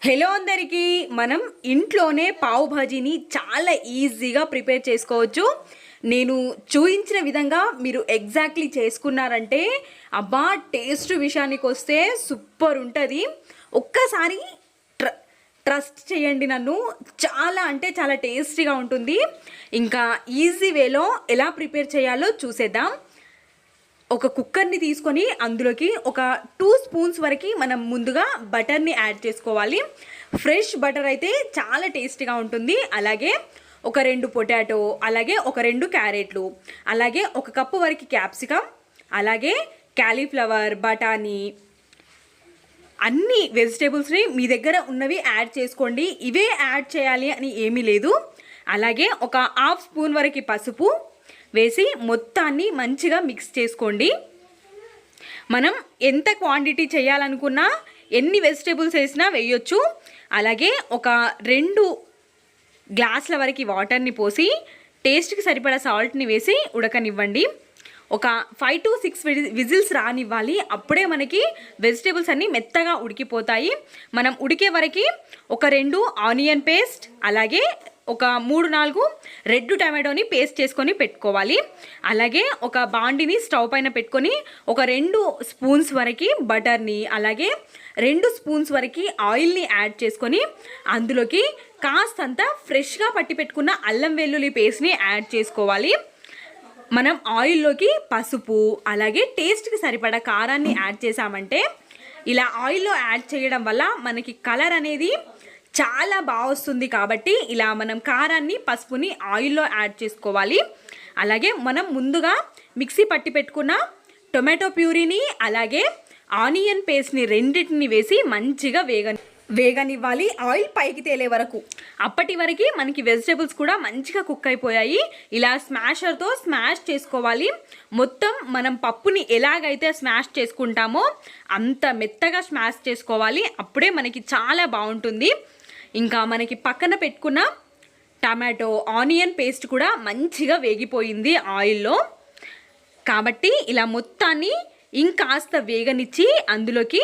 Hello అందరికీ, మనం ఇంట్లోనే పావు భాజీని చాలా ఈజీగా ప్రిపేర్ చేసుకోవచ్చు. నేను చూపించిన విధంగా మీరు ఎగ్జాక్ట్లీ చేసుకున్నారంటే అబ్బా టేస్ట్ విషయానికి వస్తే సూపర్ ఉంటుంది. ఒక్కసారి ట్రస్ట్ చేయండి నన్ను, చాలా అంటే చాలా టేస్టీగా ఉంటుంది. ఇంకా ఈజీ వేలో ఎలా ప్రిపేర్ చేయాలో చూసేద్దాం. ఒక కుక్కర్ని తీసుకొని అందులోకి ఒక 2 స్పూన్స్ వరకు మనం ముందుగా బటర్ని యాడ్ చేసుకోవాలి. ఫ్రెష్ బటర్ అయితే చాలా టేస్టీగా ఉంటుంది. అలాగే ఒక 2 పొటాటో, అలాగే ఒక 2 క్యారెట్లు, అలాగే 1 కప్పు వరకు క్యాప్సికమ్, అలాగే క్యాలీఫ్లవర్, బఠానీ, అన్ని వెజిటేబుల్స్ని మీ దగ్గర ఉన్నవి యాడ్ చేసుకోండి. ఇవే యాడ్ చేయాలి అని ఏమీ లేదు. అలాగే ఒక 1/2 స్పూన్ వరకు పసుపు వేసి మొత్తాన్ని మంచిగా మిక్స్ చేసుకోండి. మనం ఎంత క్వాంటిటీ చేయాలనుకున్నా ఎన్ని వెజిటేబుల్స్ వేసినా వేయొచ్చు. అలాగే ఒక 2 గ్లాసుల వరకు వాటర్ని పోసి టేస్ట్కి సరిపడా సాల్ట్ని వేసి ఉడకనివ్వండి. ఒక 5 to 6 విజిల్స్ రానివ్వాలి. అప్పుడే మనకి వెజిటేబుల్స్ అన్నీ మెత్తగా ఉడికిపోతాయి. మనం ఉడికే వరకు ఒక 2 ఆనియన్ పేస్ట్, అలాగే ఒక 3-4 రెడ్ టమాటోని పేస్ట్ చేసుకొని పెట్టుకోవాలి. అలాగే ఒక బాండిని స్టవ్ పైన పెట్టుకొని ఒక 2 స్పూన్స్ వరకు బటర్ని, అలాగే 2 స్పూన్స్ వరకు ఆయిల్ని యాడ్ చేసుకొని అందులోకి కాస్తంత ఫ్రెష్గా పట్టి పెట్టుకున్న అల్లం వెల్లుల్లి పేస్ట్ని యాడ్ చేసుకోవాలి. మనం ఆయిల్లోకి పసుపు, అలాగే టేస్ట్కి సరిపడా కారాన్ని యాడ్ చేసామంటే ఇలా ఆయిల్లో యాడ్ చేయడం వల్ల మనకి కలర్ అనేది చాలా బాగా వస్తుంది. కాబట్టి ఇలా మనం కారాన్ని, పసుపుని ఆయిల్లో యాడ్ చేసుకోవాలి. అలాగే మనం ముందుగా మిక్సీ పట్టి పెట్టుకున్న టొమాటో ప్యూరీని, అలాగే ఆనియన్ పేస్ట్ని రెండింటిని వేసి మంచిగా వేగనివ్వాలి ఆయిల్ పైకి తేలే వరకు. అప్పటి వరకు మనకి వెజిటేబుల్స్ కూడా మంచిగా కుక్ అయిపోయాయి. ఇలా స్మాషర్తో స్మాష్ చేసుకోవాలి. మొత్తం మనం పప్పుని ఎలాగైతే స్మాష్ చేసుకుంటామో అంత మెత్తగా స్మాష్ చేసుకోవాలి. అప్పుడే మనకి చాలా బాగుంటుంది. ఇంకా మనకి పక్కన పెట్టుకున్న టమాటో, ఆనియన్ పేస్ట్ కూడా మంచిగా వేగిపోయింది ఆయిల్లో. కాబట్టి ఇలా మొత్తాన్ని ఇంకాస్త వేగనిచ్చి అందులోకి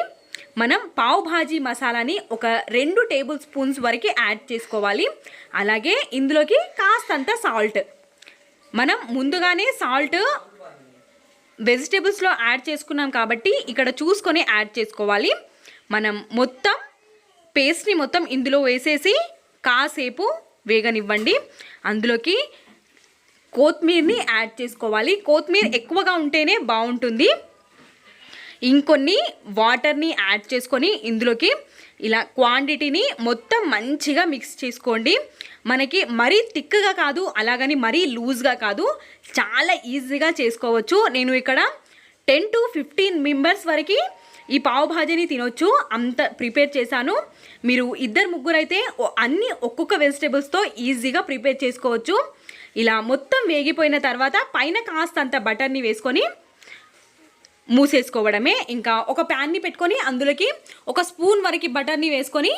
మనం పావ్ భాజీ మసాలాని ఒక 2 టేబుల్ స్పూన్స్ వరకు యాడ్ చేసుకోవాలి. అలాగే ఇందులోకి కాస్తంత సాల్ట్, మనం ముందుగానే సాల్ట్ వెజిటేబుల్స్లో యాడ్ చేసుకున్నాం కాబట్టి ఇక్కడ చూసుకొని యాడ్ చేసుకోవాలి. మనం మొత్తం పేస్ట్ని మొత్తం ఇందులో వేసేసి కాసేపు వేగనివ్వండి. అందులోకి కొత్తిమీరని యాడ్ చేసుకోవాలి. కొత్తిమీర ఎక్కువగా ఉంటేనే బాగుంటుంది. ఇంకొన్ని వాటర్ని యాడ్ చేసుకొని ఇందులోకి ఇలా క్వాంటిటీని మొత్తం మంచిగా మిక్స్ చేసుకోండి. మనకి మరీ థిక్గా కాదు, అలాగని మరీ లూజ్గా కాదు, చాలా ఈజీగా చేసుకోవచ్చు. నేను ఇక్కడ 10 to 15 మెంబర్స్ వరకు ఈ పావు భాజీని తినొచ్చు, అంత ప్రిపేర్ చేశాను. మీరు 2-3 అయితే అన్ని ఒక్కొక్క వెజిటేబుల్స్తో ఈజీగా ప్రిపేర్ చేసుకోవచ్చు. ఇలా మొత్తం వేగిపోయిన తర్వాత పైన కాస్తంత బటర్ని వేసుకొని మూసేసుకోవడమే. ఇంకా ఒక ప్యాన్ని పెట్టుకొని అందులోకి 1 స్పూన్ వరకు బటర్ని వేసుకొని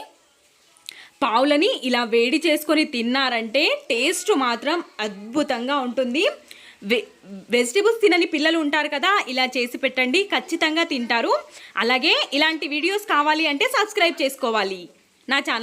పావులని ఇలా వేడి చేసుకొని తిన్నారంటే టేస్ట్ మాత్రం అద్భుతంగా ఉంటుంది. వెజిటేబుల్స్ తినని పిల్లలు ఉంటారు కదా, ఇలా చేసి పెట్టండి, ఖచ్చితంగా తింటారు. అలాగే ఇలాంటి వీడియోస్ కావాలి అంటే సబ్స్క్రైబ్ చేసుకోవాలి నా ఛానల్.